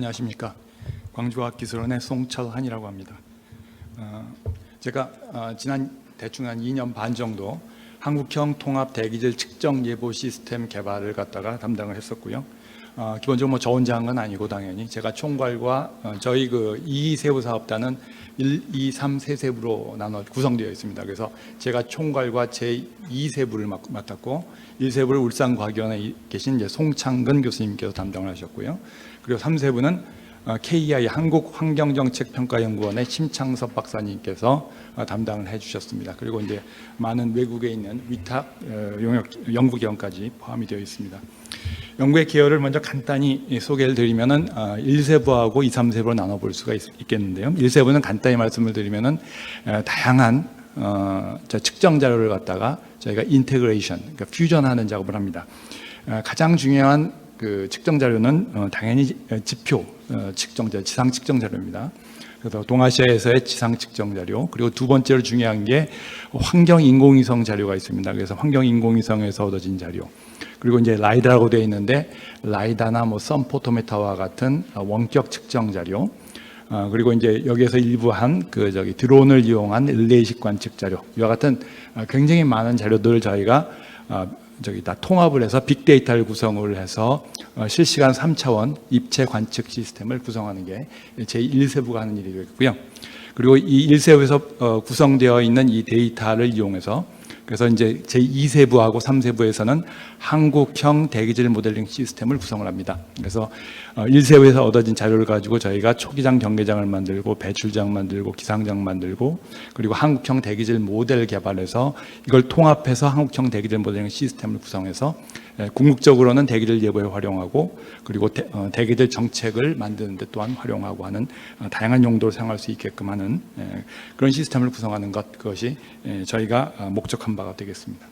안녕하십니까. 광주과학기술원의 송철한이라고 합니다. 제가 지난 대충 한 2년 반 정도 한국형 통합 대기질 측정 예보 시스템 개발을 갖다가 담당을 했었고요. 기본적으로 저 혼자 한 건 아니고 당연히 제가 총괄과 저희 그 2세부 사업단은 1, 2, 3, 3세부로 나눠 구성되어 있습니다. 그래서 제가 총괄과 제 2세부를 맡았고 1세부를 울산과학위원회에 계신 이제 송창근 교수님께서 담당을 하셨고요. 그리고 3세부는 KEI 한국환경정책평가연구원의 심창섭 박사님께서 담당을 해주셨습니다. 그리고 이제 많은 외국에 있는 위탁 용역 연구기관까지 포함이 되어 있습니다. 연구의 계열을 먼저 간단히 소개를 드리면은 1세부하고 2, 3세부로 나눠볼 수가 있겠는데요. 1세부는 간단히 말씀을 드리면은 다양한 측정 자료를 갖다가 저희가 인테그레이션, 그러니까 퓨전하는 작업을 합니다. 가장 중요한 그 측정 자료는 당연히 지표 측정 자료, 지상 측정 자료입니다. 그래서 동아시아에서의 지상 측정 자료, 그리고 두 번째로 중요한 게 환경 인공위성 자료가 있습니다. 그래서 환경 인공위성에서 얻어진 자료, 그리고 이제 라이다라고 되어 있는데 라이다나 뭐 썬포토메타와 같은 원격 측정 자료, 그리고 이제 여기에서 일부 드론을 이용한 릴레이식 관측 자료, 이와 같은 굉장히 많은 자료들을 저희가 다 통합을 해서 빅데이터를 구성을 해서 실시간 3차원 입체 관측 시스템을 구성하는 게 제1세부가 하는 일이 되겠고요. 그리고 이 1세부에서 구성되어 있는 이 데이터를 이용해서 그래서 이제 제2세부하고 3세부에서는 한국형 대기질 모델링 시스템을 구성을 합니다. 그래서 1세부에서 얻어진 자료를 가지고 저희가 초기장 경계장을 만들고 배출장 만들고 기상장 만들고 그리고 한국형 대기질 모델 개발해서 이걸 통합해서 한국형 대기질 모델링 시스템을 구성해서 궁극적으로는 대기질 예보에 활용하고 그리고 대기질 정책을 만드는 데 또한 활용하고 하는 다양한 용도로 사용할 수 있게끔 하는 그런 시스템을 구성하는 그것이 저희가 목적한 바가 되겠습니다.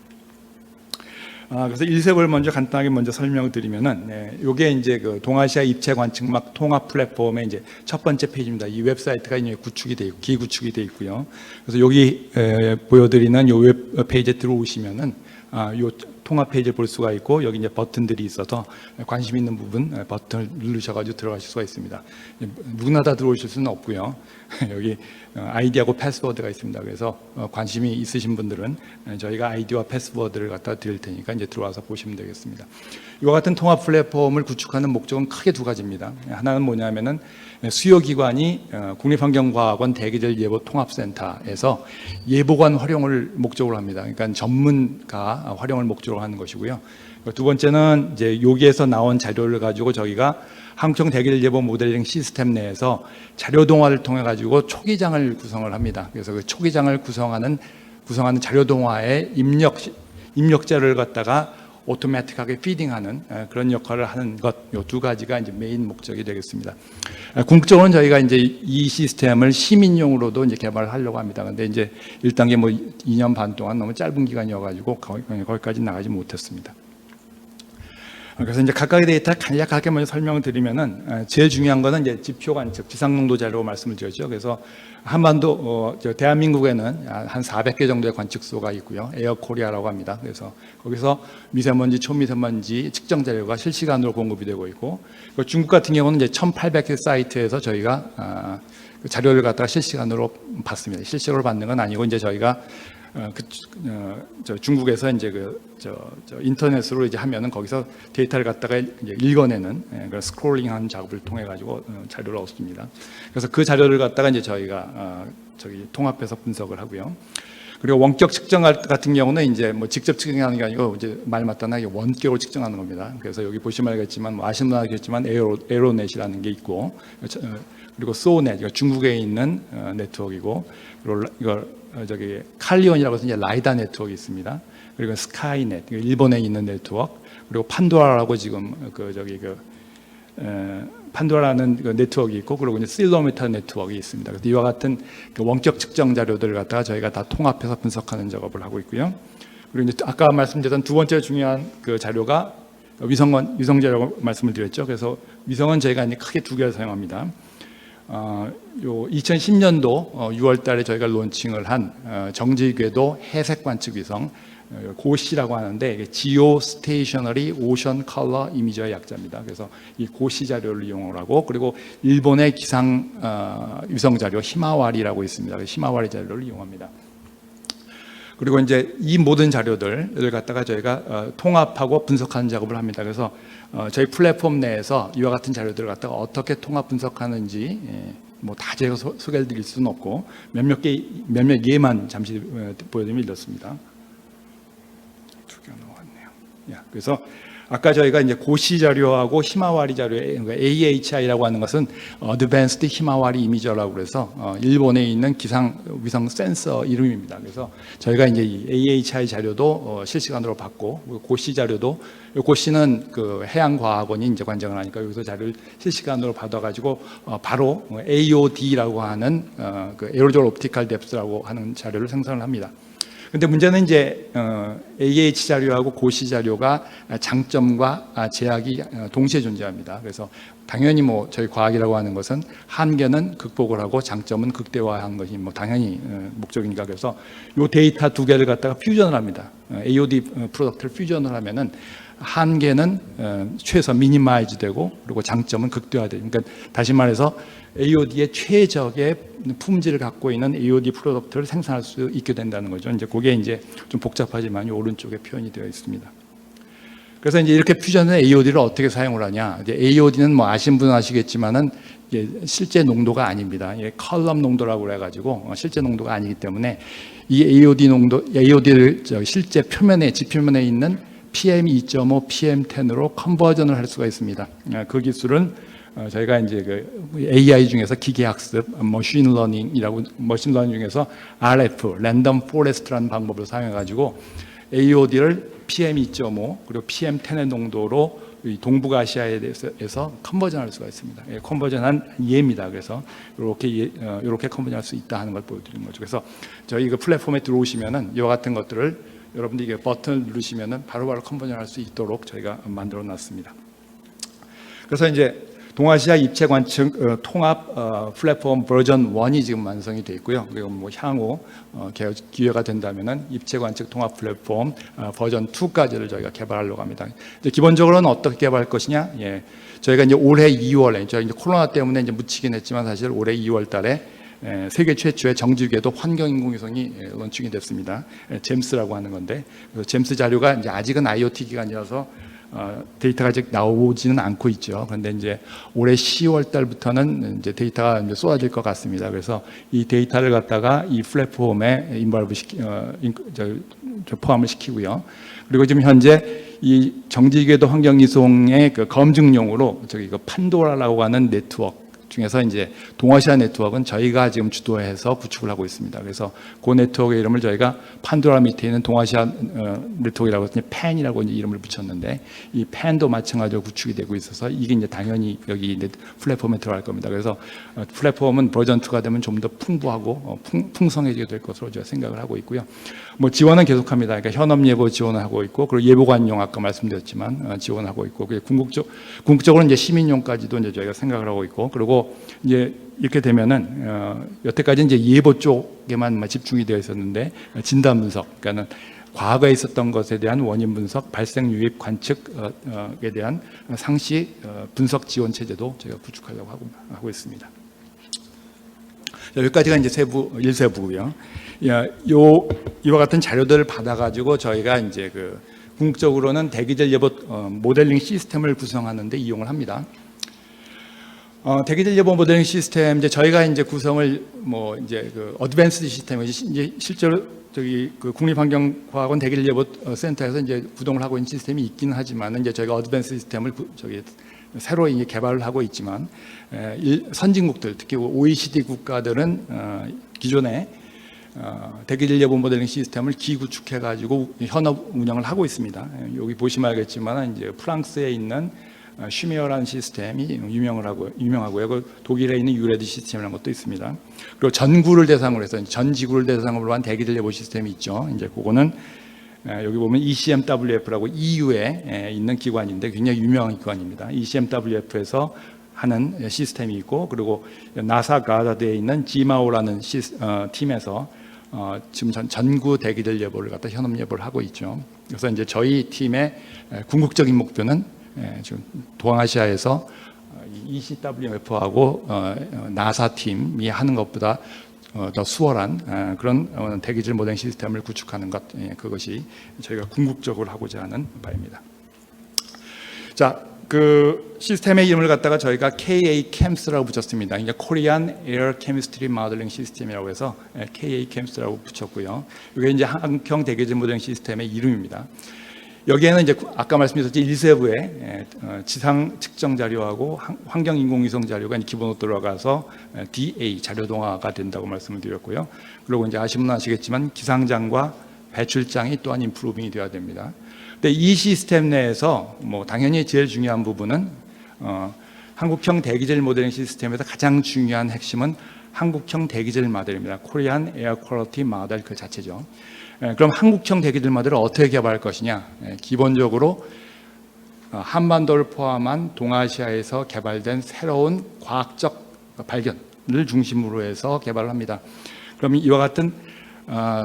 그래서 1세부를 먼저 간단하게 설명을 드리면은, 요게 이제 그 동아시아 입체 관측막 통합 플랫폼의 이제 첫 번째 페이지입니다. 이 웹사이트가 이제 구축이 되어 있고, 기구축이 되어 있고요. 그래서 여기 보여드리는 요 웹 페이지에 들어오시면은, 요 통합 페이지를 볼 수가 있고, 여기 이제 버튼들이 있어서 관심 있는 부분 버튼을 누르셔가지고 들어가실 수가 있습니다. 누구나 다 들어오실 수는 없고요. 여기 아이디하고 패스워드가 있습니다. 그래서 관심이 있으신 분들은 저희가 아이디와 패스워드를 갖다 드릴 테니까 이제 들어와서 보시면 되겠습니다. 이와 같은 통합 플랫폼을 구축하는 목적은 크게 두 가지입니다. 하나는 뭐냐면은 수요기관이 국립환경과학원 대기질 예보 통합센터에서 예보관 활용을 목적으로 합니다. 그러니까 전문가 활용을 목적으로 하는 것이고요. 두 번째는 이제 여기에서 나온 자료를 가지고 저희가 한국형 대기질 예보 모델링 시스템 내에서 자료 동화를 통해 가지고 초기장을 구성을 합니다. 그래서 그 초기장을 구성하는 자료 동화의 입력 자료를 갖다가 오토매틱하게 피딩하는 그런 역할을 하는 것, 이 두 가지가 이제 메인 목적이 되겠습니다. 궁극적으로는 저희가 이제 이 시스템을 시민용으로도 이제 개발을 하려고 합니다. 근데 이제 1단계 2년 반 동안 너무 짧은 기간이어가지고 거기까지 나가지 못했습니다. 그래서 이제 각각의 데이터 간략하게 먼저 설명을 드리면은 제일 중요한 거는 이제 지표 관측, 지상농도 자료 말씀을 드렸죠. 그래서 한반도 대한민국에는 한 400개 정도의 관측소가 있고요. 에어코리아라고 합니다. 그래서 거기서 미세먼지, 초미세먼지 측정 자료가 실시간으로 공급이 되고 있고, 중국 같은 경우는 이제 1,800개 사이트에서 저희가 그 자료를 갖다가 실시간으로 받습니다. 실시간으로 받는 건 아니고 이제 저희가 중국에서 이제 인터넷으로 이제 하면은 거기서 데이터를 갖다가 이제 읽어내는 그런 스크롤링하는 작업을 통해 가지고 자료를 얻습니다. 그래서 그 자료를 갖다가 이제 저희가 통합해서 분석을 하고요. 그리고 원격 측정 같은 경우는 이제 직접 측정하는 게 아니고 이제 말 맞다나 원격으로 측정하는 겁니다. 그래서 여기 보시면 알겠지만 아시는 분은 알겠지만 에어로넷이라는 게 있고, 그리고 소넷, 중국에 있는 네트워크이고, 그리고 이걸 칼리온이라고 해서 이제 라이다 네트워크 있습니다. 그리고 스카이넷, 일본에 있는 네트워크, 그리고 판도라라고 지금 판도라는 그 네트워크 있고, 그리고 이제 실로미터 네트워크 있습니다. 그래서 이와 같은 원격 측정 자료들을 갖다가 저희가 다 통합해서 분석하는 작업을 하고 있고요. 그리고 이제 아까 말씀드렸던 두 번째 중요한 그 자료가 위성 자료라고 말씀을 드렸죠. 그래서 위성은 저희가 이제 크게 두 개를 사용합니다. 요 2010년도 6월 달에 저희가 론칭을 한 정지궤도 해색 관측 위성 고시라고 하는데 이게 Geostationary Ocean Color Image의 약자입니다. 그래서 이 고시 자료를 이용을 하고, 그리고 일본의 기상 위성 자료 히마와리라고 있습니다. 히마와리 자료를 이용합니다. 그리고 이제 이 모든 자료들을 갖다가 저희가 통합하고 분석하는 작업을 합니다. 그래서 저희 플랫폼 내에서 이와 같은 자료들을 갖다가 어떻게 통합 분석하는지 뭐 다 제가 소개해 드릴 수는 없고 몇몇 예만 잠시 보여드리면 이렇습니다. 두 개가 나왔네요. 그래서 아까 저희가 이제 고시 자료하고 히마와리 자료, AHI라고 하는 것은 Advanced Himawari Image라고 그래서 일본에 있는 기상 위성 센서 이름입니다. 그래서 저희가 이제 이 AHI 자료도 실시간으로 받고, 고시 자료도, 고시는 그 해양과학원이 이제 관장을 하니까 여기서 자료를 실시간으로 받아가지고 바로 AOD라고 하는 그 Aerosol Optical Depth라고 하는 자료를 생성을 합니다. 근데 문제는 이제 AH 자료하고 고시 자료가 장점과 제약이 동시에 존재합니다. 그래서 당연히 뭐 저희 과학이라고 하는 것은 한계는 극복을 하고 장점은 극대화하는 것이 뭐 당연히 목적이니까, 그래서 이 데이터 두 개를 갖다가 퓨전을 합니다. AOD 프로덕트를 퓨전을 하면은 한계는 최소 미니마이즈 되고, 그리고 장점은 극대화되고, 그러니까 다시 말해서 AOD의 최적의 품질을 갖고 있는 AOD 프로덕트를 생산할 수 있게 된다는 거죠. 이제 그게 이제 좀 복잡하지만 이 오른쪽에 표현이 되어 있습니다. 그래서 이제 이렇게 퓨전은 AOD를 어떻게 사용을 하냐? 이제 AOD는 뭐 아신 분은 아시겠지만은 실제 농도가 아닙니다. 컬럼 농도라고 그래가지고 실제 농도가 아니기 때문에 이 AOD를 실제 표면에, 지표면에 있는 PM2.5, PM10으로 컨버전을 할 수가 있습니다. 그 기술은 저희가 이제 그 AI 중에서 기계학습, 머신 러닝 중에서 RF, 랜덤 포레스트라는 방법을 사용해가지고 AOD를 PM2.5 그리고 PM10의 농도로 동북아시아에 대해서 컨버전할 수가 있습니다. 컨버전한 예입니다. 그래서 이렇게 컨버전할 수 있다 하는 걸 보여드리는 거죠. 그래서 저희 그 플랫폼에 들어오시면은 이와 같은 것들을 여러분들이 이게 버튼을 누르시면은 바로바로 컨버전할 수 있도록 저희가 만들어 놨습니다. 그래서 이제 동아시아 입체 관측 통합 플랫폼 버전 1이 지금 완성이 되어 있고요. 그리고 뭐 향후 기회가 된다면은 입체 관측 통합 플랫폼 버전 2까지를 저희가 개발하려고 합니다. 이제 기본적으로는 어떻게 개발할 것이냐? 저희가 이제 올해 2월에 저희 이제 코로나 때문에 이제 묻히긴 했지만 사실 올해 2월달에 세계 최초의 정지궤도 환경인공위성이 론칭이 됐습니다. 잼스라고 하는 건데, 잼스 자료가 이제 아직은 IoT 기간이라서 데이터가 아직 나오지는 않고 있죠. 그런데 이제 올해 10월 달부터는 이제 데이터가 이제 쏟아질 것 같습니다. 그래서 이 데이터를 갖다가 이 플랫폼에 포함을 시키고요. 그리고 지금 현재 이 정지궤도 환경이송의 그 검증용으로 그 판도라라고 하는 네트워크 중에서 이제 동아시아 네트워크는 저희가 지금 주도해서 구축을 하고 있습니다. 그래서 그 네트워크의 이름을 저희가 판도라 밑에 있는 동아시아 네트워크라고 해서 팬이라고 이제 이름을 붙였는데, 이 팬도 마찬가지로 구축이 되고 있어서 이게 이제 당연히 여기 플랫폼에 들어갈 겁니다. 그래서 플랫폼은 버전 2가 되면 좀 더 풍부하고 풍성해지게 될 것으로 제가 생각을 하고 있고요. 뭐 지원은 계속합니다. 그러니까 현업 예보 지원을 하고 있고, 그리고 예보관용 아까 말씀드렸지만 지원하고 있고, 궁극적으로 이제 시민용까지도 이제 저희가 생각을 하고 있고, 그리고 이제 이렇게 되면은 여태까지 이제 예보 쪽에만 집중이 되어 있었는데 진단 분석, 그러니까는 과거에 있었던 것에 대한 원인 분석, 발생 유입 관측에 대한 상시 분석 지원 체제도 저희가 구축하려고 하고 있습니다. 여기까지가 이제 일세부고요. 이와 같은 자료들을 받아가지고 저희가 이제 그 궁극적으로는 대기질 예보 모델링 시스템을 구성하는데 이용을 합니다. 대기질 예보 모델링 시스템, 이제 저희가 이제 구성을 뭐 이제 그 어드밴스드 시스템, 이제 실제로 저기 그 국립환경과학원 대기질 예보 센터에서 이제 구동을 하고 있는 시스템이 있기는 하지만, 이제 저희가 어드밴스드 시스템을 새로 이제 개발을 하고 있지만, 선진국들, 특히 OECD 국가들은 기존에 대기질 예보 모델링 시스템을 기구축해가지고 현업 운영을 하고 있습니다. 여기 보시면 알겠지만 이제 프랑스에 있는 쉬메어라는 시스템이 유명하고요. 그 독일에 있는 유레드 시스템이라는 것도 있습니다. 그리고 전구를 대상으로 해서 전 지구를 대상으로 한 대기질 예보 시스템이 있죠. 이제 그거는 여기 보면 ECMWF라고 EU에 있는 기관인데 굉장히 유명한 기관입니다. ECMWF에서 하는 시스템이 있고, 그리고 나사 가다드에 있는 지마오라는 팀에서 지금 전구 대기질 예보를 갖다 현업 예보를 하고 있죠. 그래서 이제 저희 팀의 궁극적인 목표는 지금 동아시아에서 ECWF하고 나사 팀이 하는 것보다 더 수월한 그런 대기질 모델링 시스템을 구축하는 것, 그것이 저희가 궁극적으로 하고자 하는 바입니다. 자, 그 시스템의 이름을 갖다가 저희가 KA-CHEMS라고 붙였습니다. 이제 Korean Air Chemistry Modeling System이라고 해서 KA-CHEMS라고 붙였고요. 이게 이제 한국형 대기질 모델링 시스템의 이름입니다. 여기에는 이제 아까 말씀드렸듯이 1세부에 지상 측정 자료하고 환경 인공위성 자료가 기본으로 들어가서 DA 자료동화가 된다고 말씀을 드렸고요. 그리고 이제 아시면 아시겠지만 기상장과 배출장이 또한 임프루빙이 되어야 됩니다. 근데 이 시스템 내에서 뭐 당연히 제일 중요한 부분은 한국형 대기질 모델링 시스템에서 가장 중요한 핵심은 한국형 대기질 모델입니다. Korean Air Quality Model 그 자체죠. 그럼 한국형 대기질 모델을 어떻게 개발할 것이냐? 기본적으로 한반도를 포함한 동아시아에서 개발된 새로운 과학적 발견을 중심으로 해서 개발을 합니다. 그럼 이와 같은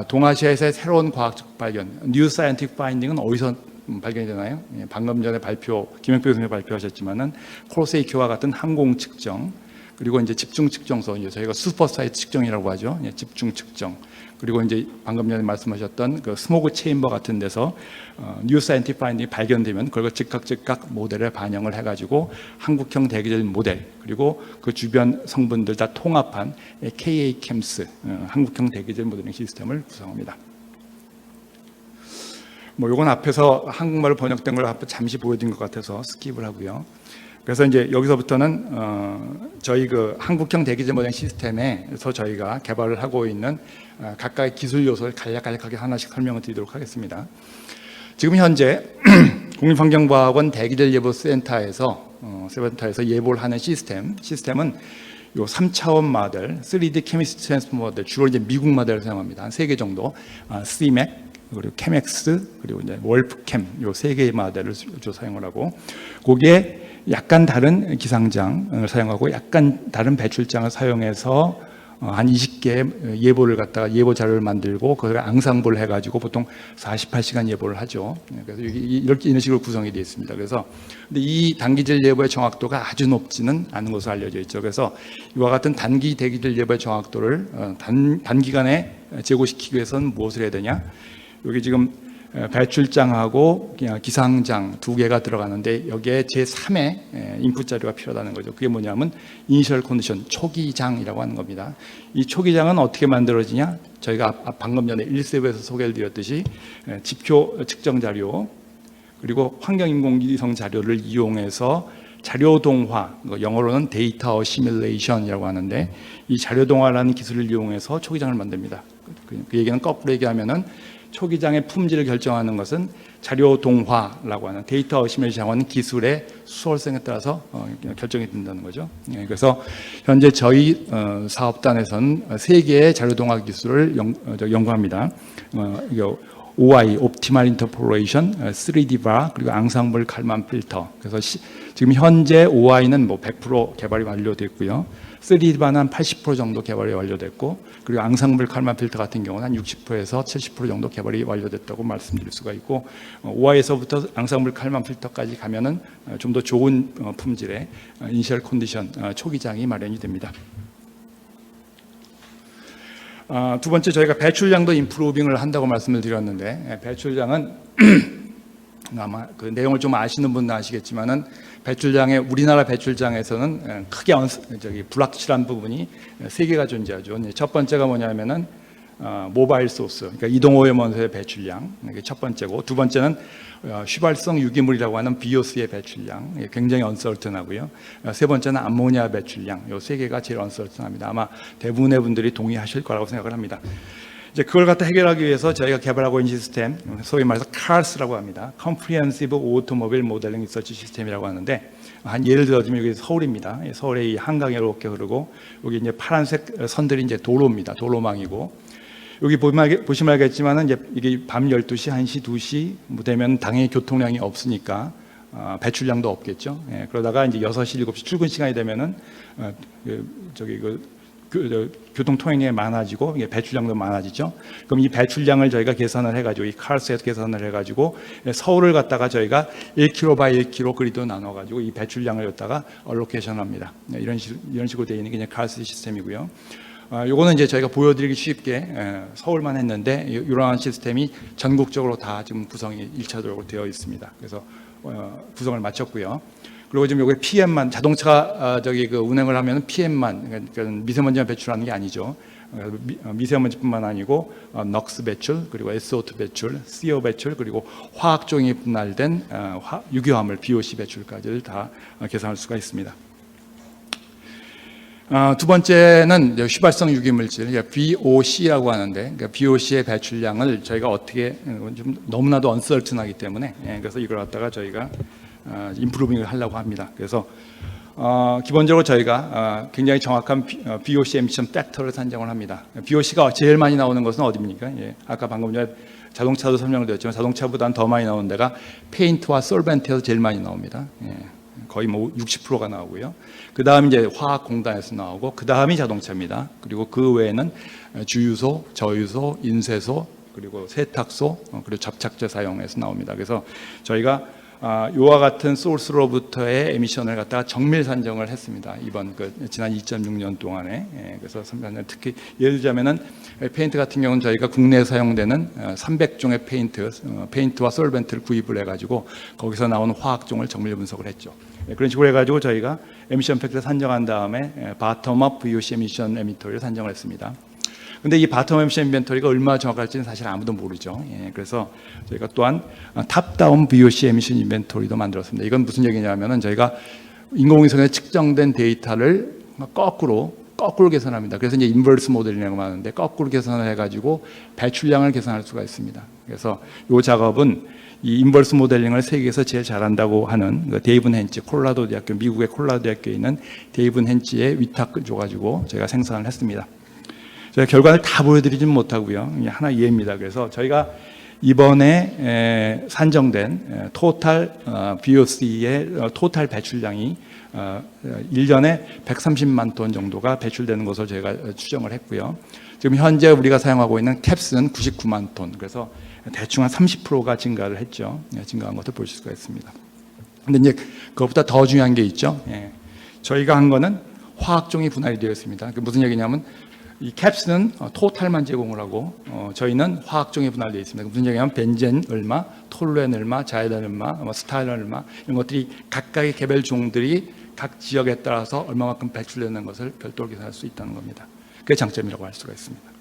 동아시아에서의 새로운 과학적 발견, New Scientific Finding은 어디서 발견이 되나요? 방금 전에 김영표 교수님 발표하셨지만은 코로세이키와 같은 항공 측정, 그리고 이제 집중 측정소, 저희가 슈퍼사이트 측정이라고 하죠. 집중 측정. 그리고 이제 방금 전에 말씀하셨던 그 스모그 체인버 같은 데서 뉴 사이언티픽 파인딩이 발견되면 그걸 즉각 모델에 반영을 해가지고 한국형 대기질 모델, 그리고 그 주변 성분들 다 통합한 KA-CHEMS 한국형 대기질 모델링 시스템을 구성합니다. 뭐 요건 앞에서 한국말로 번역된 걸 잠시 보여드린 것 같아서 스킵을 하고요. 그래서 이제 여기서부터는 저희 그 한국형 대기질 모델링 시스템에서 저희가 개발을 하고 있는 각각의 기술 요소를 간략하게 하나씩 설명을 드리도록 하겠습니다. 지금 현재 국립환경과학원 대기질 예보 센터에서 예보를 하는 시스템은 요 3차원 모델, 3D 케미스트리 트랜스포머 모델, 주로 이제 미국 모델을 사용합니다. 한 3개 정도, CMAC, 그리고 ChemX, 그리고 이제 월프캠, 요 3개의 모델을 사용을 하고, 거기에 약간 다른 기상장을 사용하고 약간 다른 배출장을 사용해서 한 20개의 예보를 갖다가 예보 자료를 만들고 그걸 앙상블 해가지고 보통 48시간 예보를 하죠. 그래서 이런 식으로 구성이 되어 있습니다. 그래서 근데 이 단기질 예보의 정확도가 아주 높지는 않은 것으로 알려져 있죠. 그래서 이와 같은 단기 대기질 예보의 정확도를 단기간에 제고시키기 위해서는 무엇을 해야 되냐? 여기 지금 배출장하고 기상장 2개가 들어가는데 여기에 제3의 인풋 자료가 필요하다는 거죠. 그게 뭐냐면 이니셜 컨디션, 초기장이라고 하는 겁니다. 이 초기장은 어떻게 만들어지냐? 저희가 방금 전에 1세부에서 소개를 드렸듯이 지표 측정 자료, 그리고 환경인공위성 자료를 이용해서 자료동화, 영어로는 데이터 어시뮬레이션이라고 하는데, 이 자료동화라는 기술을 이용해서 초기장을 만듭니다. 그 얘기는 거꾸로 얘기하면은 초기장의 품질을 결정하는 것은 자료동화라고 하는 데이터 어시뮬레이션 기술의 수월성에 따라서 결정이 된다는 거죠. 그래서 현재 저희 사업단에서는 3개의 자료동화 기술을 연구합니다. OI, Optimal Interpolation, 3D bar, 그리고 앙상블 칼만 필터. 그래서 지금 현재 OI는 뭐 100% 개발이 완료됐고요. 3D bar는 한 80% 정도 개발이 완료됐고, 그리고 앙상블 칼만 필터 같은 경우는 한 60%에서 70% 정도 개발이 완료됐다고 말씀드릴 수가 있고, OI에서부터 앙상블 칼만 필터까지 가면은 좀 더 좋은 품질의 이니셜 컨디션 초기장이 마련이 됩니다. 두 번째, 저희가 배출량도 임프루빙을 한다고 말씀을 드렸는데, 배출량은 아마 그 내용을 좀 아시는 분은 아시겠지만은 우리나라 배출량에서는 크게 불확실한 부분이 3개가 존재하죠. 첫 번째가 뭐냐면은 모바일 소스, 그러니까 이동오염원소의 배출량, 이게 첫 번째고, 두 번째는 휘발성 유기물이라고 하는 BOC의 배출량, 굉장히 언설튼하고요. 세 번째는 암모니아 배출량, 이 3개가 제일 언설튼합니다. 아마 대부분의 분들이 동의하실 거라고 생각을 합니다. 이제 그걸 갖다 해결하기 위해서 저희가 개발하고 있는 시스템, 소위 말해서 CARS라고 합니다. Comprehensive Automobile Modeling Research System이라고 하는데, 한 예를 들어주면 여기 서울입니다. 서울의 이 한강이 이렇게 흐르고, 여기 이제 파란색 선들이 이제 도로입니다. 도로망이고, 여기 보시면 알겠지만은 이제 이게 밤 12시, 1시, 2시 뭐 되면 당연히 교통량이 없으니까 배출량도 없겠죠. 그러다가 이제 6시, 7시 출근 시간이 되면은 교통 통행량이 많아지고 배출량도 많아지죠. 그럼 이 배출량을 저희가 계산을 해가지고 이 카르스에서 계산을 해가지고 서울을 갖다가 저희가 1km by 1km 그리드로 나눠가지고 이 배출량을 갖다가 얼로케이션합니다. 이런 식으로 되어 있는 게 이제 카르스 시스템이고요. 요거는 이제 저희가 보여드리기 쉽게 서울만 했는데 이러한 시스템이 전국적으로 다 지금 구성이 1차적으로 되어 있습니다. 그래서 구성을 마쳤고요. 그리고 지금 여기 PM만 자동차가 운행을 하면 PM만 그러니까 미세먼지만 배출하는 게 아니죠. 미세먼지뿐만 아니고 넉스 배출, 그리고 SO2 배출, CO 배출, 그리고 화학종이 분할된 유기화물 BOC 배출까지를 다 계산할 수가 있습니다. 두 번째는 휘발성 유기물질 BOC라고 하는데, 그러니까 BOC의 배출량을 저희가 어떻게 좀 너무나도 언서튼하기 때문에 그래서 이걸 갖다가 저희가 임프루빙을 하려고 합니다. 그래서 기본적으로 저희가 굉장히 정확한 BOC 에미션 팩터를 산정을 합니다. BOC가 제일 많이 나오는 것은 어디입니까? 아까 방금 전에 자동차도 설명을 드렸지만 자동차보다는 더 많이 나오는 데가 페인트와 솔벤트에서 제일 많이 나옵니다. 거의 뭐 60%가 나오고요. 그 다음 이제 화학공단에서 나오고 그 다음이 자동차입니다. 그리고 그 외에는 주유소, 저유소, 인쇄소, 그리고 세탁소, 그리고 접착제 사용에서 나옵니다. 그래서 저희가 이와 같은 소스로부터의 에미션을 갖다가 정밀 산정을 했습니다. 이번 지난 2.6년 동안에. 그래서 특히 예를 들자면은 페인트 같은 경우는 저희가 국내에 사용되는 300종의 페인트와 솔벤트를 구입을 해가지고 거기서 나오는 화학종을 정밀 분석을 했죠. 그런 식으로 해가지고 저희가 에미션 팩터를 산정한 다음에 바텀업 VOC 에미션 에미터를 산정을 했습니다. 근데 이 바텀 에미션 인벤토리가 얼마나 정확할지는 사실 아무도 모르죠. 그래서 저희가 또한 탑다운 VOC 에미션 인벤토리도 만들었습니다. 이건 무슨 얘기냐면은 저희가 인공위성에 측정된 데이터를 거꾸로 계산합니다. 그래서 이제 인버스 모델이라고 하는데 거꾸로 계산을 해가지고 배출량을 계산할 수가 있습니다. 그래서 이 작업은 이 인버스 모델링을 세계에서 제일 잘한다고 하는 데이븐 헨치, 콜라도 대학교, 미국의 콜라도 대학교에 있는 데이븐 헨치의 위탁을 줘가지고 저희가 생산을 했습니다. 저희가 결과를 다 보여드리지는 못하고요. 하나 이해입니다. 그래서 저희가 이번에 산정된 토탈 BOC의 토탈 배출량이 1년에 130만 톤 정도가 배출되는 것을 저희가 추정을 했고요. 지금 현재 우리가 사용하고 있는 캡스는 99만 톤, 그래서 대충 한 30%가 증가를 했죠. 증가한 것을 보실 수가 있습니다. 근데 이제 그것보다 더 중요한 게 있죠. 저희가 한 거는 화학종이 분할이 되어 있습니다. 무슨 얘기냐면 이 캡스는 토탈만 제공을 하고 저희는 화학종이 분할되어 있습니다. 무슨 얘기냐면 벤젠 얼마, 톨루엔 얼마, 자에단 얼마, 스타일런 얼마 이런 것들이 각각의 개별 종들이 각 지역에 따라서 얼마만큼 배출되는 것을 별도로 계산할 수 있다는 겁니다. 그게 장점이라고 할 수가 있습니다.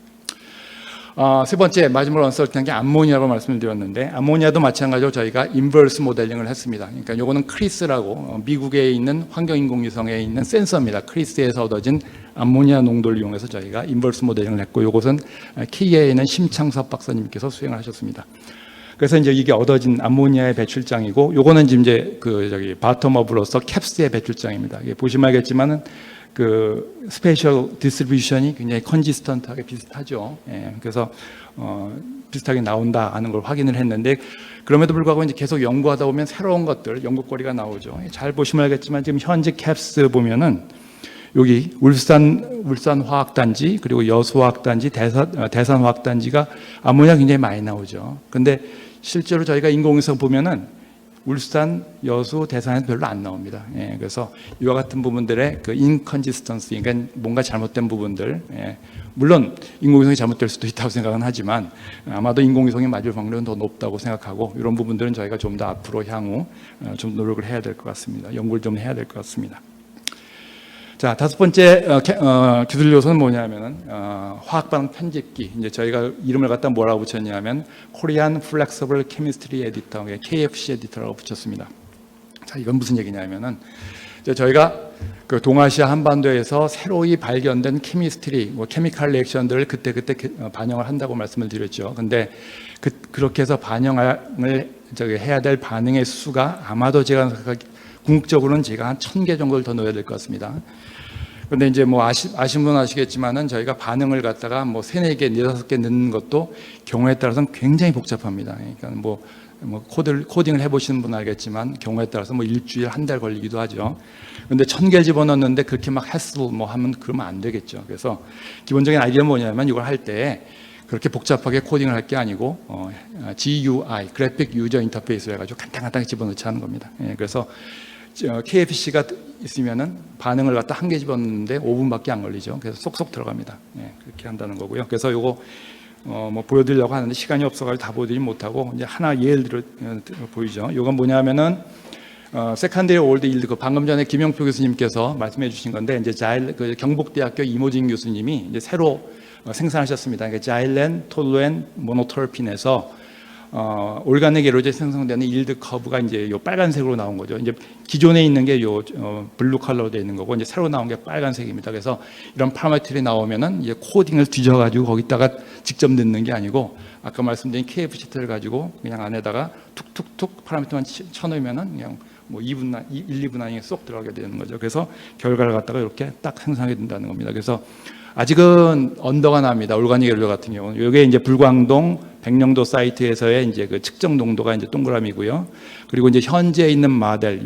세 번째 마지막으로 언설트한 게 암모니아라고 말씀을 드렸는데 암모니아도 마찬가지로 저희가 인버스 모델링을 했습니다. 그러니까 요거는 크리스라고 미국에 있는 환경인공위성에 있는 센서입니다. 크리스에서 얻어진 암모니아 농도를 이용해서 저희가 인버스 모델링을 했고 요것은 K에 있는 심창섭 박사님께서 수행을 하셨습니다. 그래서 이제 이게 얻어진 암모니아의 배출장이고 요거는 지금 이제 바텀업으로서 캡스의 배출장입니다. 보시면 알겠지만은 스페셜 디스트리뷰션이 굉장히 컨시스턴트하게 비슷하죠. 그래서 비슷하게 나온다 하는 걸 확인을 했는데 그럼에도 불구하고 이제 계속 연구하다 보면 새로운 것들, 연구거리가 나오죠. 잘 보시면 알겠지만 지금 현재 캡스 보면은 여기 울산 화학단지 그리고 여수 화학단지 대산 화학단지가 암모니아 굉장히 많이 나오죠. 근데 실제로 저희가 인공위성 보면은 울산, 여수, 대산에는 별로 안 나옵니다. 그래서 이와 같은 부분들의 인컨시스턴시, 그러니까 뭔가 잘못된 부분들, 물론 인공위성이 잘못될 수도 있다고 생각은 하지만 아마도 인공위성이 맞을 확률은 더 높다고 생각하고 이런 부분들은 저희가 좀 더 앞으로 향후 좀 노력을 해야 될 것 같습니다. 연구를 좀 해야 될 것 같습니다. 자, 다섯 번째 기술 요소는 뭐냐면은 화학반응 편집기. 이제 저희가 이름을 갖다 뭐라고 붙였냐면 Korean Flexible Chemistry Editor, KFC 에디터라고 붙였습니다. 자, 이건 무슨 얘기냐면은 저희가 동아시아 한반도에서 새로이 발견된 케미스트리, 케미칼 리액션들을 그때 반영을 한다고 말씀을 드렸죠. 근데 그렇게 해서 반영을 해야 될 반응의 수가 아마도 제가 궁극적으로는 제가 한 1000개 정도를 더 넣어야 될 것 같습니다. 그런데 이제 뭐 아시는 분은 아시겠지만은 저희가 반응을 갖다가 뭐 3, 4개, 4, 5개 넣는 것도 경우에 따라서는 굉장히 복잡합니다. 그러니까 뭐 뭐 코딩을 해보시는 분은 알겠지만 경우에 따라서 뭐 일주일, 한 달 걸리기도 하죠. 근데 1000개를 집어넣는데 그렇게 막 했을 뭐 하면 그러면 안 되겠죠. 그래서 기본적인 아이디어는 뭐냐면 이걸 할 때 그렇게 복잡하게 코딩을 할 게 아니고 GUI, 그래픽 유저 인터페이스를 해가지고 간단하게 집어넣지 하는 겁니다. 예, 그래서 KFC가 있으면은 반응을 갖다 한 개 집어넣는데 5분밖에 안 걸리죠. 그래서 쏙쏙 들어갑니다. 예, 그렇게 한다는 거고요. 그래서 요거 뭐 보여드리려고 하는데 시간이 없어가지고 다 보여드리지 못하고 이제 하나 예를 들어 보이죠. 요건 뭐냐면은 세컨더리 올드 일드, 그 방금 전에 김영표 교수님께서 말씀해 주신 건데, 이제 그 경북대학교 이모진 교수님이 이제 새로 생산하셨습니다. 그러니까 자일렌 톨루엔 모노토르핀에서 올가닉 에로제 생성되는 일드 커브가 이제 요 빨간색으로 나온 거죠. 이제 기존에 있는 게 요 블루 컬러로 되어 있는 거고, 이제 새로 나온 게 빨간색입니다. 그래서 이런 파라미터들이 나오면은 이제 코딩을 뒤져가지고 거기다가 직접 넣는 게 아니고, 아까 말씀드린 KF 시트를 가지고 그냥 안에다가 툭툭툭 파라미터만 쳐놓으면은 그냥 뭐 1, 2분 안에 쏙 들어가게 되는 거죠. 그래서 결과를 갖다가 이렇게 딱 생성하게 된다는 겁니다. 그래서 아직은 언더가 납니다. 올가닉 에로 같은 경우는. 이게 이제 불광동 백령도 사이트에서의 이제 그 측정 농도가 이제 동그라미고요. 그리고 이제 현재 있는 모델,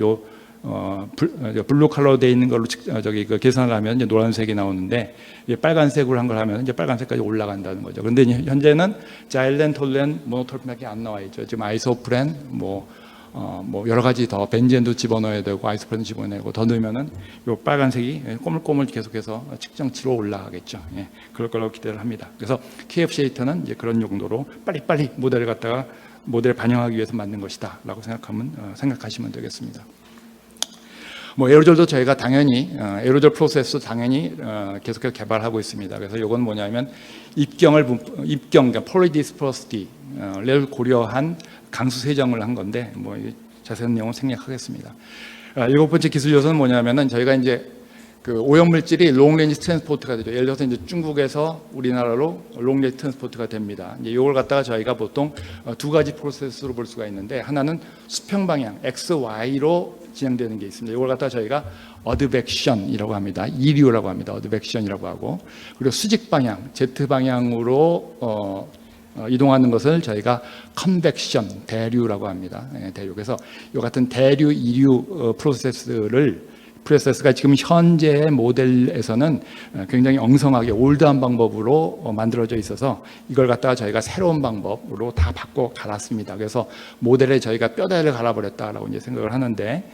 블루 컬러 되어 있는 걸로 그 계산을 하면 이제 노란색이 나오는데, 빨간색으로 한 걸 하면 이제 빨간색까지 올라간다는 거죠. 그런데 현재는 자일렌, 톨렌, 모노토르핀밖에 안 나와 있죠. 지금 아이소프렌, 뭐 여러 가지 더 벤젠도 집어넣어야 되고 아이소프렌도 집어내고 더 넣으면은 요 빨간색이 꼬물꼬물 계속해서 측정치로 올라가겠죠. 예, 그럴 거라고 기대를 합니다. 그래서 KF 쉐이터는 이제 그런 용도로 빨리빨리 모델을 갖다가 모델을 반영하기 위해서 만든 것이다라고 생각하시면 되겠습니다. 뭐 에어로졸도 저희가 당연히 에어로졸 프로세스도 당연히 계속해서 개발하고 있습니다. 그래서 이건 뭐냐면 입경, 그러니까 폴리디스퍼시티를 고려한 강수 세정을 한 건데, 뭐 자세한 내용은 생략하겠습니다. 7번째 기술 요소는 뭐냐면은 저희가 이제 그 오염 물질이 롱레인지 트랜스포트가 되죠. 예를 들어서 이제 중국에서 우리나라로 롱레인지 트랜스포트가 됩니다. 이제 이걸 갖다가 저희가 보통 두 가지 프로세스로 볼 수가 있는데, 하나는 수평 방향 X, Y로 진행되는 게 있습니다. 이걸 갖다가 저희가 어드벡션이라고 합니다. 이류라고 합니다. 어드벡션이라고 하고, 그리고 수직 방향 Z 방향으로 이동하는 것을 저희가 컨벡션, 대류라고 합니다. 대류. 그래서 이 같은 대류, 이류 프로세스가 지금 현재의 모델에서는 굉장히 엉성하게 올드한 방법으로 만들어져 있어서 이걸 갖다가 저희가 새로운 방법으로 다 바꿔 갈았습니다. 그래서 모델에 저희가 뼈대를 갈아버렸다라고 이제 생각을 하는데,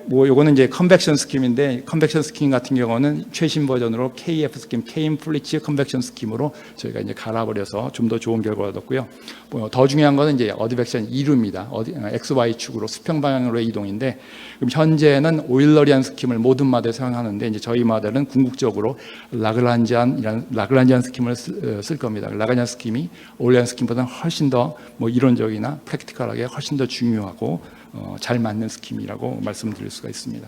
뭐 요거는 이제 컨벡션 스킴인데, 컨벡션 스킴 같은 경우는 최신 버전으로 KF 스킴, 케임플리츠 컨벡션 스킴으로 저희가 이제 갈아버려서 좀 더 좋은 결과를 얻었고요. 뭐 더 중요한 거는 이제 어드벡션 이류입니다. XY 축으로 수평 방향으로의 이동인데, 그럼 현재는 오일러리안 스킴을 모든 모델에 사용하는데, 이제 저희 모델은 궁극적으로 라그란지안 스킴을 쓸 겁니다. 라그란지안 스킴이 오일러리안 스킴보다는 훨씬 더 뭐 이론적이나 프랙티컬하게 훨씬 더 중요하고 잘 맞는 스킴이라고 말씀드릴 수가 있습니다.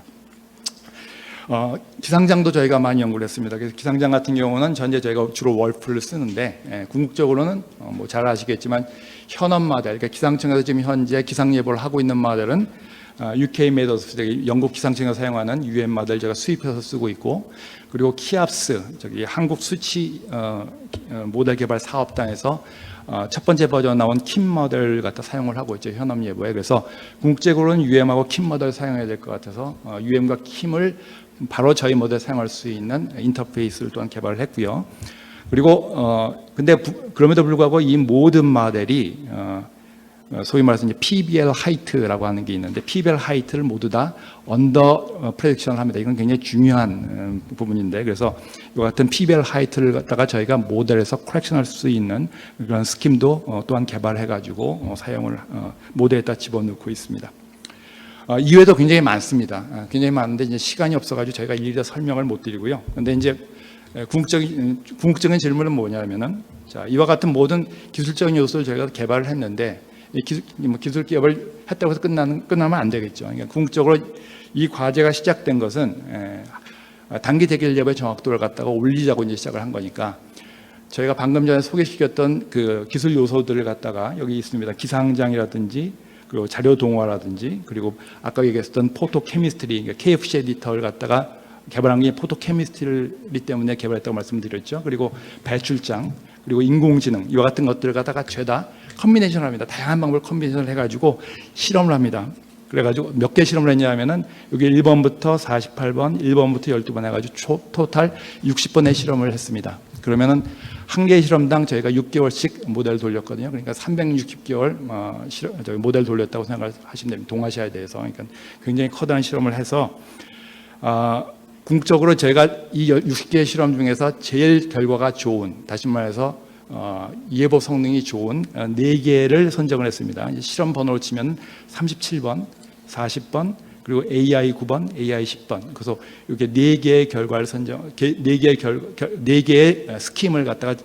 기상장도 저희가 많이 연구를 했습니다. 그래서 기상장 같은 경우는 현재 저희가 주로 월풀을 쓰는데, 궁극적으로는 뭐 잘 아시겠지만 현업 모델, 그러니까 기상청에서 지금 현재 기상 예보를 하고 있는 모델은 UK 메더스, 영국 기상청에서 사용하는 UN 모델 제가 수입해서 쓰고 있고, 그리고 키압스, 한국 수치 모델 개발 사업단에서 첫 번째 버전 나온 킴 모델 갖다 사용을 하고 있죠, 현업 예보에. 그래서 궁극적으로는 UM하고 킴 모델을 사용해야 될 것 같아서 UM과 킴을 바로 저희 모델에 사용할 수 있는 인터페이스를 또한 개발을 했고요. 그리고 근데 그럼에도 불구하고 이 모든 모델이 소위 말해서 이제 PBL 하이트라고 하는 게 있는데, PBL 하이트를 모두 다 언더 프레딕션을 합니다. 이건 굉장히 중요한 부분인데, 그래서 이 같은 PBL 하이트를 갖다가 저희가 모델에서 커렉션할 수 있는 그런 스킴도 또한 개발해가지고 사용을 모델에다 집어넣고 있습니다. 이외에도 굉장히 많습니다. 굉장히 많은데 이제 시간이 없어가지고 저희가 일일이 다 설명을 못 드리고요. 근데 이제 궁극적인 질문은 뭐냐면은, 자, 이와 같은 모든 기술적인 요소를 저희가 개발을 했는데, 기술 기업을 했다고 해서 끝나면 안 되겠죠. 그러니까 궁극적으로 이 과제가 시작된 것은 단기 대결 여부의 정확도를 갖다가 올리자고 이제 시작을 한 거니까, 저희가 방금 전에 소개시켰던 그 기술 요소들을 갖다가 여기 있습니다. 기상장이라든지, 그리고 자료 동화라든지, 그리고 아까 얘기했던 포토 케미스트리, 그러니까 KFC 에디터를 갖다가 개발한 게 포토 케미스트리 때문에 개발했다고 말씀드렸죠. 그리고 배출장, 그리고 인공지능, 이와 같은 것들을 갖다가 죄다 컨비네이션을 합니다. 다양한 방법을 컨비네이션을 해가지고 실험을 합니다. 그래가지고 몇 개 실험을 했냐면은 여기 1번부터 48번, 1번부터 12번 해가지고 토탈 60번의 실험을 했습니다. 그러면은 한 개 실험당 저희가 6개월씩 모델 돌렸거든요. 그러니까 360개월 모델 돌렸다고 생각하시면 됩니다. 동아시아에 대해서. 그러니까 굉장히 커다란 실험을 해서 궁극적으로 저희가 이 60개의 실험 중에서 제일 결과가 좋은, 다시 말해서 예보 성능이 좋은 4개를 선정을 했습니다. 실험 번호로 치면 37번, 40번, 그리고 AI 9번, AI 10번. 그래서 이렇게 4개의 결과를 선정, 4개의 스킴을 갖다가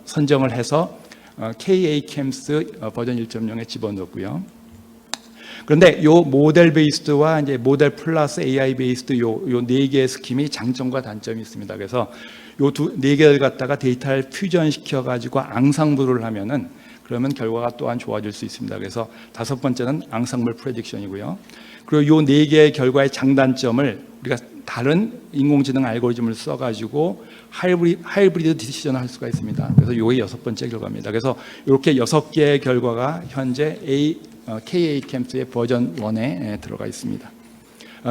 선정을 해서 KA-CAMS 버전 1.0에 집어넣었고요. 그런데 요 모델 베이스드와 이제 모델 플러스 AI 베이스드 요 4개의 스킴이 장점과 단점이 있습니다. 그래서 요 4개를 갖다가 데이터를 퓨전 시켜 가지고 앙상블을 하면은 그러면 결과가 또한 좋아질 수 있습니다. 그래서 5번째는 앙상블 프레딕션이고요. 그리고 요 4개의 결과의 장단점을 우리가 다른 인공지능 알고리즘을 써가지고 하이브리드 디시전을 할 수가 있습니다. 그래서 이게 6번째 결과입니다. 그래서 이렇게 6개의 결과가 현재 KA-CAMS의 버전 1에 들어가 있습니다.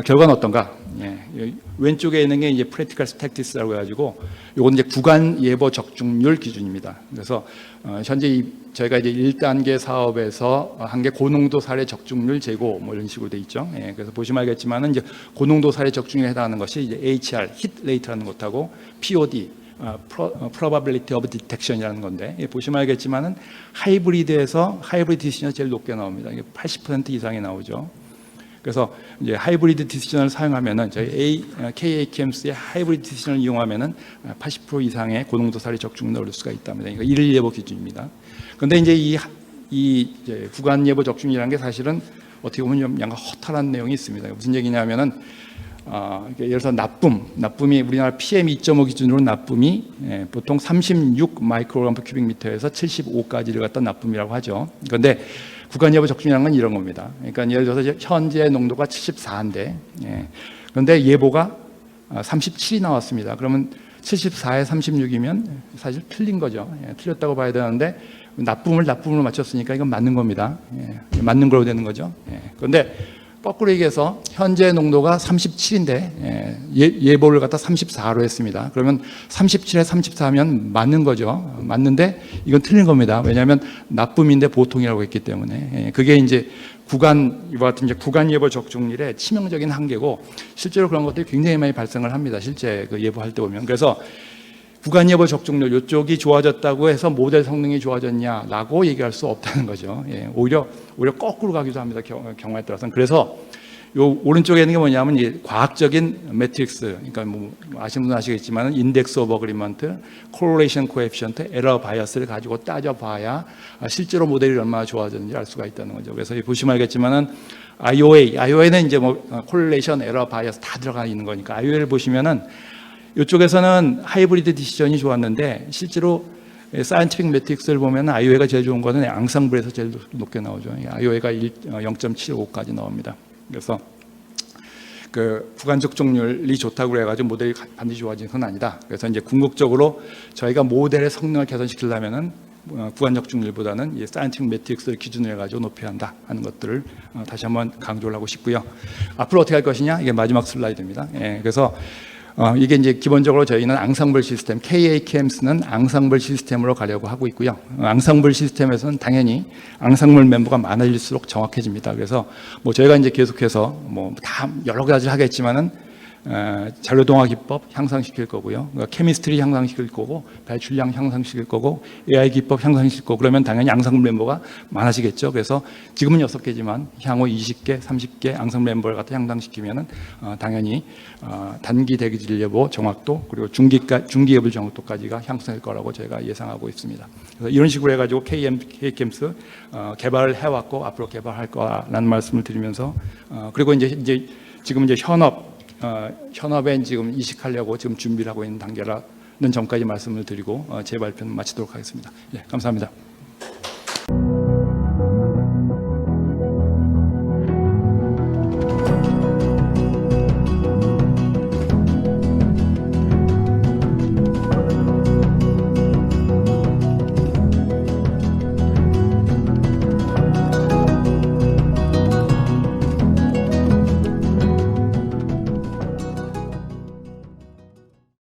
결과는 어떤가? 왼쪽에 있는 게 이제 Practical Statistics라고 해가지고 이건 이제 구간 예보 적중률 기준입니다. 그래서 현재 저희가 이제 1단계 사업에서 한 게 고농도 사례 적중률 재고 뭐 이런 식으로 돼 있죠. 그래서 보시면 알겠지만은 이제 고농도 사례 적중률에 해당하는 것이 이제 HR, hit rate라는 것하고 POD, probability of detection이라는 건데 보시면 알겠지만은 하이브리드에서 하이브리드 디시전이 제일 높게 나옵니다. 이게 80% 이상이 나오죠. 그래서 이제 하이브리드 디시전을 사용하면은 저희 KA-CAMS의 하이브리드 디시전을 이용하면은 80% 이상의 고농도 사례 적중률을 얻을 수가 있답니다. 그러니까 일일 예보 기준입니다. 그런데 이제 이제 구간 예보 적중이라는 게 사실은 어떻게 보면 좀 약간 허탈한 내용이 있습니다. 무슨 얘기냐면은 예를 들어서 나쁨이 우리나라 PM 2.5 기준으로 나쁨이 보통 36 마이크로그램 per 큐빅미터에서 75까지를 갖다 나쁨이라고 하죠. 그런데 구간 예보 적중이라는 건 이런 겁니다. 그러니까 예를 들어서 현재 농도가 74인데 그런데 예보가 37이 나왔습니다. 그러면 74에 36이면 사실 틀린 거죠. 틀렸다고 봐야 되는데 나쁨으로 맞췄으니까 이건 맞는 겁니다. 맞는 걸로 되는 거죠. 그런데 거꾸로 얘기해서 현재 농도가 37인데 예보를 갖다 34로 했습니다. 그러면 37에 34면 맞는 거죠. 맞는데 이건 틀린 겁니다. 왜냐하면 나쁨인데 보통이라고 했기 때문에 그게 이제 이와 같은 이제 구간 예보 적중률의 치명적인 한계고 실제로 그런 것들이 굉장히 많이 발생을 합니다. 실제 그 예보할 때 보면. 그래서 구간 예보 적중률 이쪽이 좋아졌다고 해서 모델 성능이 좋아졌냐라고 얘기할 수 없다는 거죠. 오히려 거꾸로 가기도 합니다. 경우에 따라서는. 그래서 요 오른쪽에 있는 게 뭐냐면 이 과학적인 매트릭스, 그러니까 뭐 아시는 분은 아시겠지만 인덱스 오브 어그리먼트, 코릴레이션 코에피션트, 에러 바이어스를 가지고 따져봐야 실제로 모델이 얼마나 좋아졌는지 알 수가 있다는 거죠. 그래서 보시면 알겠지만은 IOA는 이제 뭐 코릴레이션, 에러 바이어스 다 들어가 있는 거니까 IOA를 보시면은 이쪽에서는 하이브리드 디시전이 좋았는데 실제로 사이언티픽 매트릭스를 보면 IOA가 제일 좋은 거는 앙상블에서 제일 높게 나오죠. IOA가 0.75까지 나옵니다. 그래서 그 구간 적중률이 좋다고 그래가지고 모델이 반드시 좋아지는 건 아니다. 그래서 이제 궁극적으로 저희가 모델의 성능을 개선시키려면은 구간 적중률보다는 이 사이언티픽 매트릭스를 기준으로 해가지고 높여야 한다 하는 것들을 다시 한번 강조를 하고 싶고요. 앞으로 어떻게 할 것이냐? 이게 마지막 슬라이드입니다. 그래서 이게 이제 기본적으로 저희는 앙상블 시스템, KA-CAMS는 앙상블 시스템으로 가려고 하고 있고요. 앙상블 시스템에서는 당연히 앙상블 멤버가 많아질수록 정확해집니다. 그래서 뭐 저희가 이제 계속해서 뭐 다 여러 가지 하겠지만은 잔류동화 기법 향상시킬 거고요. 그러니까 케미스트리 향상시킬 거고, 배출량 향상시킬 거고, AI 기법 향상시킬 거고, 그러면 당연히 앙상블 멤버가 많아지겠죠. 그래서 지금은 6개지만 향후 20개, 30개 앙상블 멤버를 갖다 향상시키면은 당연히 단기 대기질 예보 정확도 그리고 중기 예보 정확도까지가 향상될 거라고 저희가 예상하고 있습니다. 그래서 이런 식으로 해가지고 KA-CAMS 개발을 해왔고 앞으로 개발할 거라는 말씀을 드리면서 그리고 이제 지금 이제 현업에 지금 이식하려고 지금 준비를 하고 있는 단계라는 점까지 말씀을 드리고 제 발표는 마치도록 하겠습니다. 감사합니다.